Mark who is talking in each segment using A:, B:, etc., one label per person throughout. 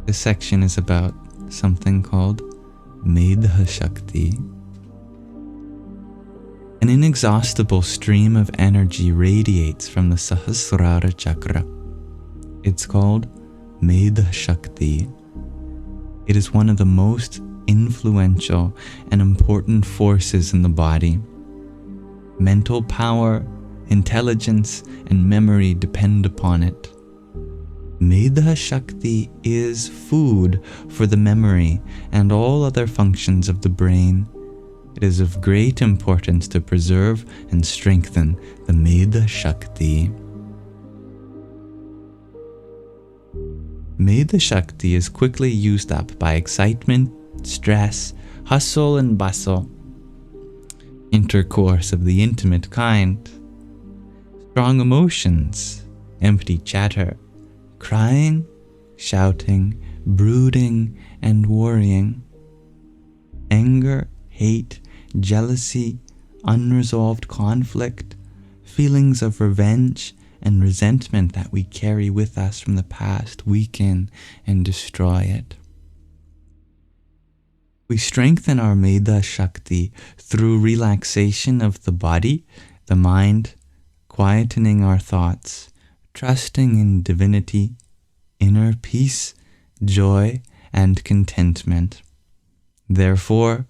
A: This section is about something called Medha Shakti. An inexhaustible stream of energy radiates from the Sahasrara Chakra. It's called Medha Shakti. It is one of the most influential and important forces in the body. Mental power, intelligence, and memory depend upon it. Medha Shakti is food for the memory and all other functions of the brain. It is of great importance to preserve and strengthen the Medha Shakti. Medha Shakti is quickly used up by excitement, stress, hustle and bustle, intercourse of the intimate kind, strong emotions, empty chatter, crying, shouting, brooding, and worrying, anger, hate, jealousy, unresolved conflict, feelings of revenge and resentment that we carry with us from the past weaken and destroy it. We strengthen our Medha Shakti through relaxation of the body, the mind, quietening our thoughts, trusting in divinity, inner peace, joy, and contentment. Therefore,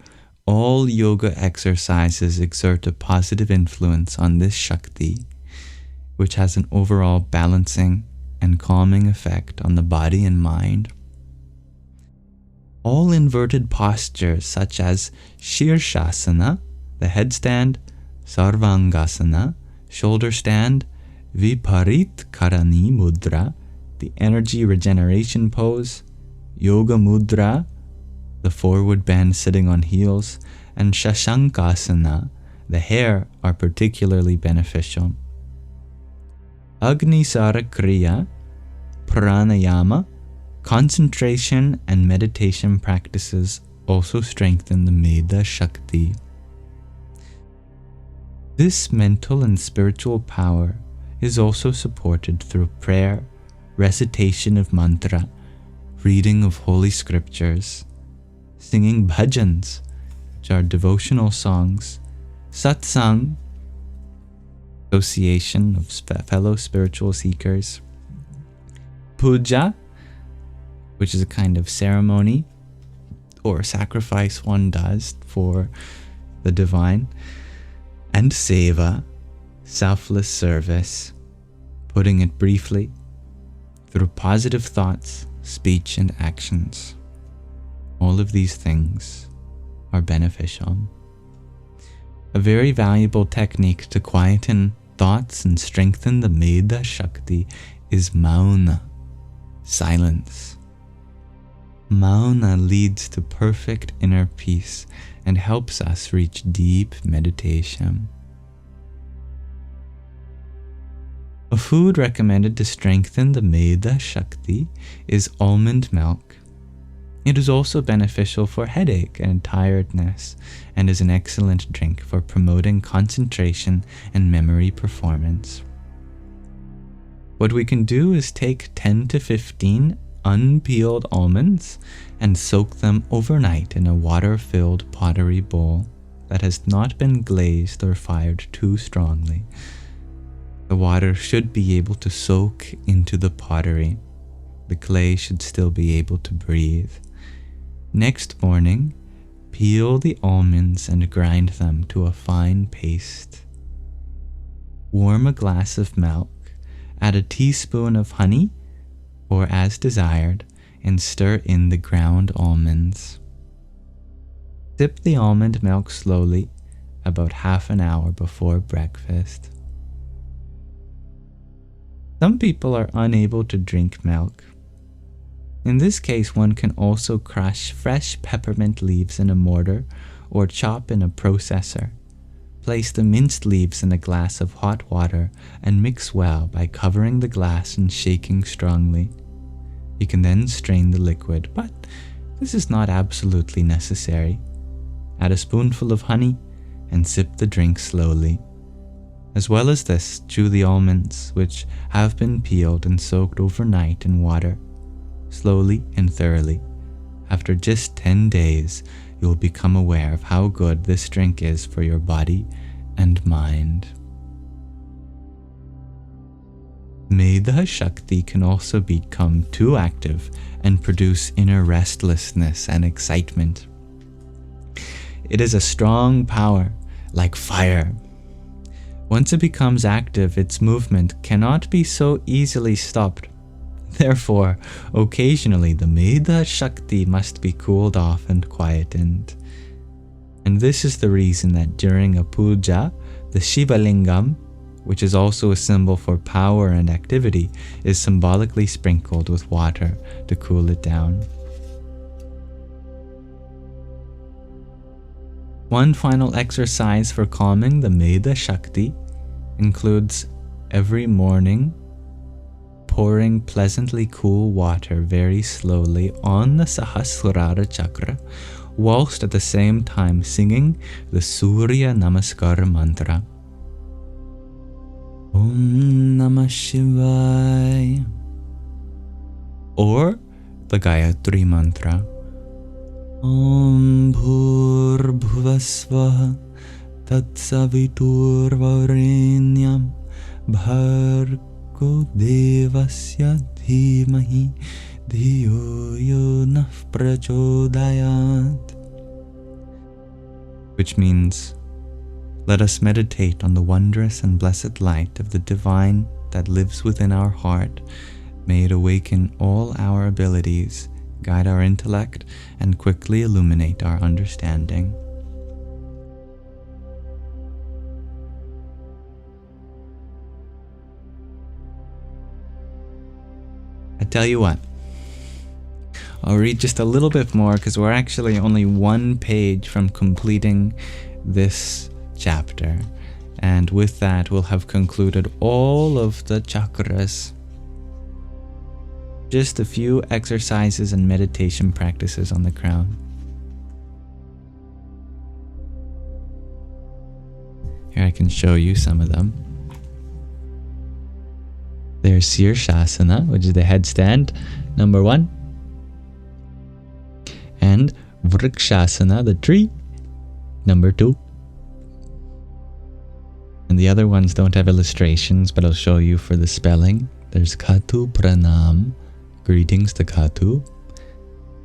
A: all yoga exercises exert a positive influence on this Shakti, which has an overall balancing and calming effect on the body and mind. All inverted postures such as Shirshasana, the headstand, Sarvangasana, shoulder stand, Viparit Karani Mudra, the energy regeneration pose, Yoga Mudra, the forward bend sitting on heels, and Shashankasana, the hair, are particularly beneficial. Agnisara Kriya, Pranayama, concentration and meditation practices also strengthen the Medha Shakti. This mental and spiritual power is also supported through prayer, recitation of mantra, reading of holy scriptures, singing bhajans, which are devotional songs, satsang, association of fellow spiritual seekers, puja, which is a kind of ceremony or sacrifice one does for the divine, and seva, selfless service, putting it briefly, through positive thoughts, speech, and actions. All of these things are beneficial. A very valuable technique to quieten thoughts and strengthen the Medha Shakti is mauna, silence. Mauna leads to perfect inner peace and helps us reach deep meditation. A food recommended to strengthen the Medha Shakti is almond milk. It is also beneficial for headache and tiredness and is an excellent drink for promoting concentration and memory performance. What we can do is take 10 to 15 unpeeled almonds and soak them overnight in a water-filled pottery bowl that has not been glazed or fired too strongly. The water should be able to soak into the pottery. The clay should still be able to breathe. Next morning, peel the almonds and grind them to a fine paste. Warm a glass of milk, add a teaspoon of honey, or as desired, and stir in the ground almonds. Sip the almond milk slowly, about half an hour before breakfast. Some people are unable to drink milk. In this case, one can also crush fresh peppermint leaves in a mortar or chop in a processor. Place the minced leaves in a glass of hot water and mix well by covering the glass and shaking strongly. You can then strain the liquid, but this is not absolutely necessary. Add a spoonful of honey and sip the drink slowly. As well as this, chew the almonds, which have been peeled and soaked overnight in water. slowly and thoroughly. After just 10 days, you will become aware of how good this drink is for your body and mind. Medha Shakti can also become too active and produce inner restlessness and excitement. It is a strong power, like fire. Once it becomes active, its movement cannot be so easily stopped. Therefore, occasionally the Medha Shakti must be cooled off and quietened. And this is the reason that during a puja, the Shiva Lingam, which is also a symbol for power and activity, is symbolically sprinkled with water to cool it down. One final exercise for calming the Medha Shakti includes every morning pouring pleasantly cool water very slowly on the Sahasrara Chakra, whilst at the same time singing the Surya Namaskar mantra. Om Namah Shivaya, or the Gayatri mantra. Om Bhur Bhuvasvaha Tat Savitur Varenyam Bhargo Devasya Dhimahi Dhiyo Yonah Prachodayat. Which means, let us meditate on the wondrous and blessed light of the divine that lives within our heart. May it awaken all our abilities, guide our intellect, and quickly illuminate our understanding. I tell you what, I'll read just a little bit more because we're actually only one page from completing this chapter, and with that we'll have concluded all of the chakras. Just a few exercises and meditation practices on the crown. Here I can show you some of them. There's Shirshasana, which is the headstand, number 1. And Vrikshasana, the tree, number 2. And the other ones don't have illustrations, but I'll show you for the spelling. There's Khatu Pranam, greetings to Khatu,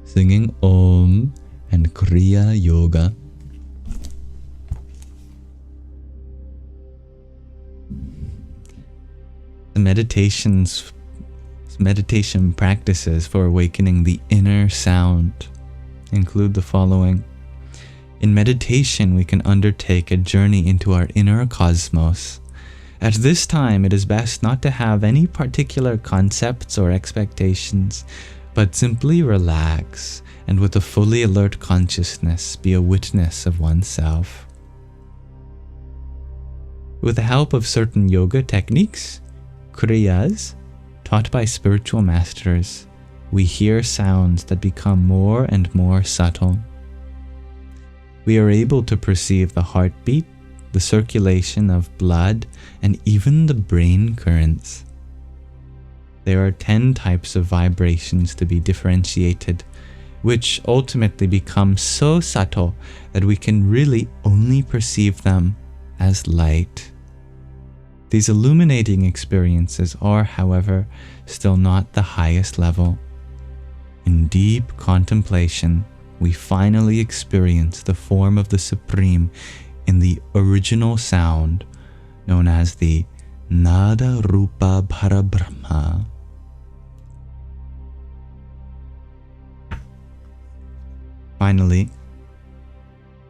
A: singing Om, and Kriya Yoga. The meditation practices for awakening the inner sound include the following. In meditation, we can undertake a journey into our inner cosmos. At this time, it is best not to have any particular concepts or expectations, but simply relax and with a fully alert consciousness be a witness of oneself. With the help of certain yoga techniques, kriyas, taught by spiritual masters, we hear sounds that become more and more subtle. We are able to perceive the heartbeat, the circulation of blood, and even the brain currents. There are 10 types of vibrations to be differentiated, which ultimately become so subtle that we can really only perceive them as light. These illuminating experiences are, however, still not the highest level. In deep contemplation, we finally experience the form of the Supreme in the original sound, known as the Nada Rupa Parabrahma. Finally,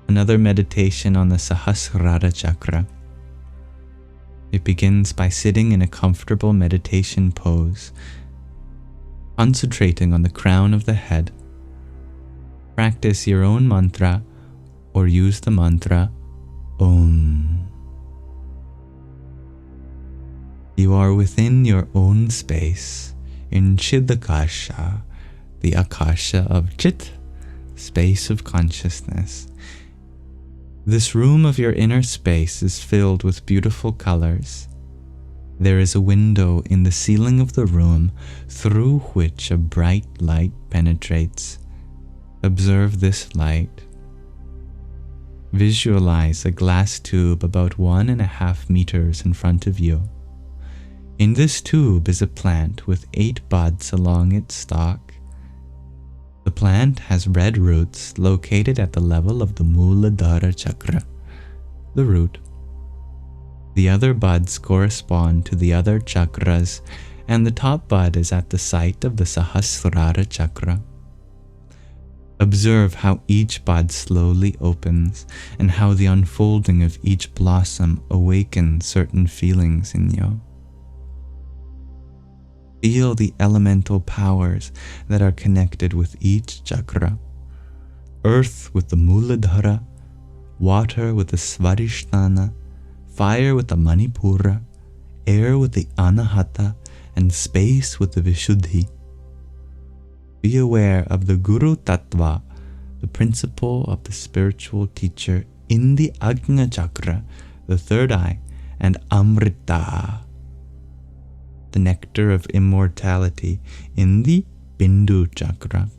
A: another meditation on the Sahasrara Chakra. It begins by sitting in a comfortable meditation pose, concentrating on the crown of the head. Practice your own mantra or use the mantra Om. You are within your own space, in Chidakasha, the Akasha of Chit, space of consciousness. This room of your inner space is filled with beautiful colors. There is a window in the ceiling of the room through which a bright light penetrates. Observe this light. Visualize a glass tube about 1.5 meters in front of you. In this tube is a plant with 8 buds along its stalk. The plant has red roots located at the level of the Sahasrara Chakra, the root. The other buds correspond to the other chakras, and the top bud is at the site of the Sahasrara Chakra. Observe how each bud slowly opens and how the unfolding of each blossom awakens certain feelings in you. Feel the elemental powers that are connected with each chakra. Earth with the Muladhara, water with the Svadhisthana, fire with the Manipura, air with the Anahata, and space with the Vishuddhi. Be aware of the Guru Tattva, the principle of the spiritual teacher, in the Ajna Chakra, the third eye, and Amrita, the nectar of immortality, in the Bindu Chakra.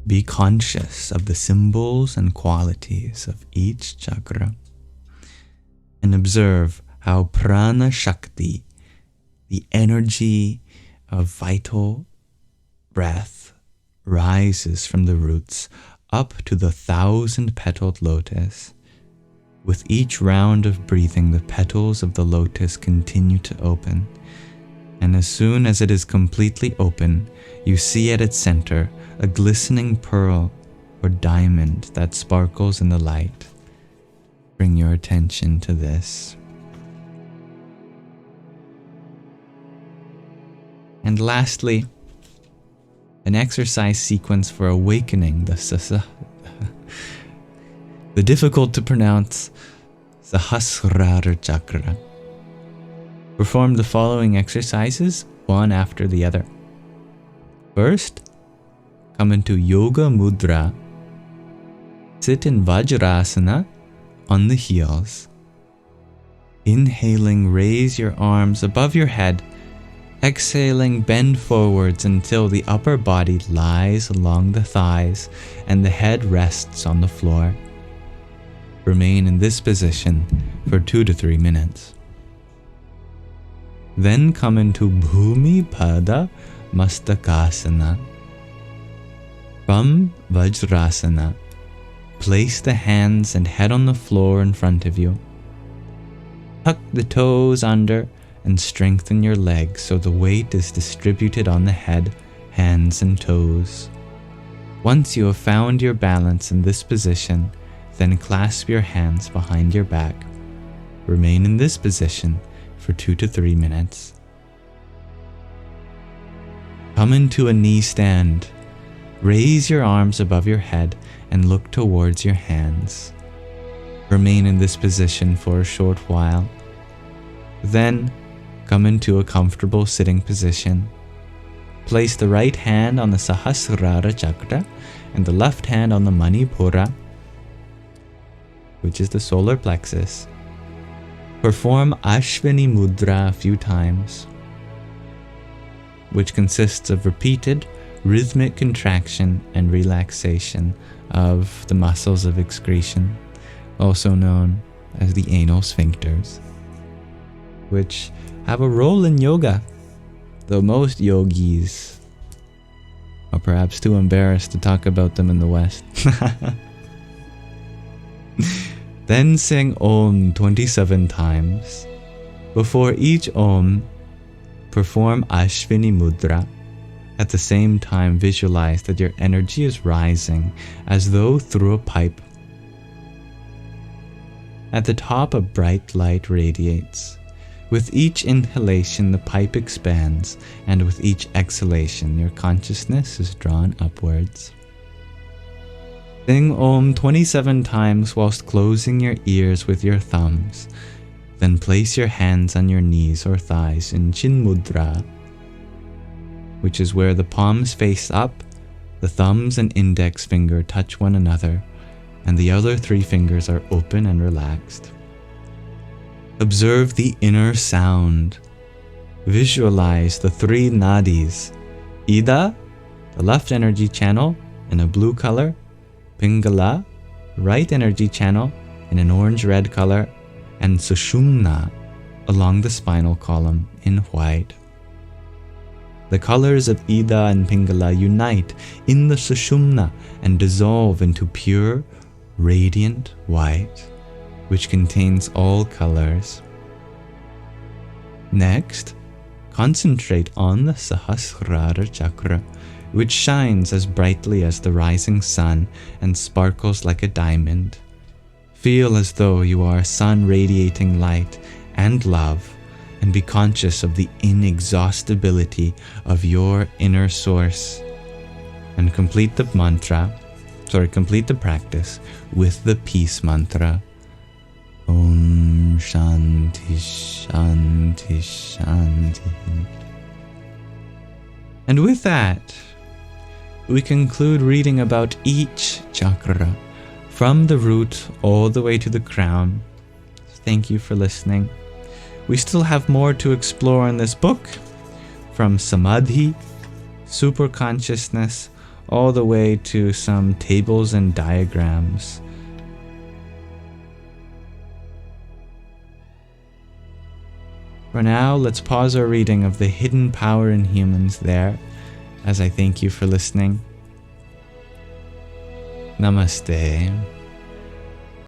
A: Be conscious of the symbols and qualities of each chakra, and observe how Prana Shakti, the energy of vital breath, rises from the roots up to the 1,000-petaled lotus. With each round of breathing, the petals of the lotus continue to open, and as soon as it is completely open, you see at its center a glistening pearl or diamond that sparkles in the light. Bring your attention to this. And lastly, an exercise sequence for awakening the difficult to pronounce Sahasrara Chakra. Perform the following exercises, one after the other. First, come into Yoga Mudra. Sit in Vajrasana on the heels. Inhaling, raise your arms above your head. Exhaling, bend forwards until the upper body lies along the thighs and the head rests on the floor. Remain in this position for 2 to 3 minutes. Then come into Bhumi Pada Mastakasana. From Vajrasana, place the hands and head on the floor in front of you. Tuck the toes under and strengthen your legs so the weight is distributed on the head, hands, and toes. Once you have found your balance in this position, then clasp your hands behind your back. Remain in this position for 2 to 3 minutes. Come into a knee stand. Raise your arms above your head and look towards your hands. Remain in this position for a short while. Then, come into a comfortable sitting position. Place the right hand on the Sahasrara Chakra and the left hand on the Manipura, which is the solar plexus. Perform Ashwini Mudra a few times, which consists of repeated rhythmic contraction and relaxation of the muscles of excretion, also known as the anal sphincters, which have a role in yoga, though most yogis are perhaps too embarrassed to talk about them in the West. Then sing Om 27 times. Before each Om, perform Ashwini Mudra. At the same time, visualize that your energy is rising as though through a pipe. At the top, a bright light radiates. With each inhalation, the pipe expands, and with each exhalation, your consciousness is drawn upwards. Sing Om 27 times whilst closing your ears with your thumbs. Then place your hands on your knees or thighs in Chin Mudra, which is where the palms face up, the thumbs and index finger touch one another, and the other 3 fingers are open and relaxed. Observe the inner sound. Visualize the 3 nadis, Ida, the left energy channel in a blue color, Pingala, right energy channel in an orange-red color, and Sushumna along the spinal column in white. The colors of Ida and Pingala unite in the Sushumna and dissolve into pure, radiant white, which contains all colors. Next, concentrate on the Sahasrara Chakra, which shines as brightly as the rising sun and sparkles like a diamond. Feel as though you are a sun radiating light and love, and be conscious of the inexhaustibility of your inner source. And complete the practice with the peace mantra. Om Shanti Shanti Shanti. And with that, we conclude reading about each chakra, from the root all the way to the crown. Thank you for listening. We still have more to explore in this book, from samadhi, super consciousness, all the way to some tables and diagrams. For now, let's pause our reading of the hidden power in humans there, as I thank you for listening. Namaste.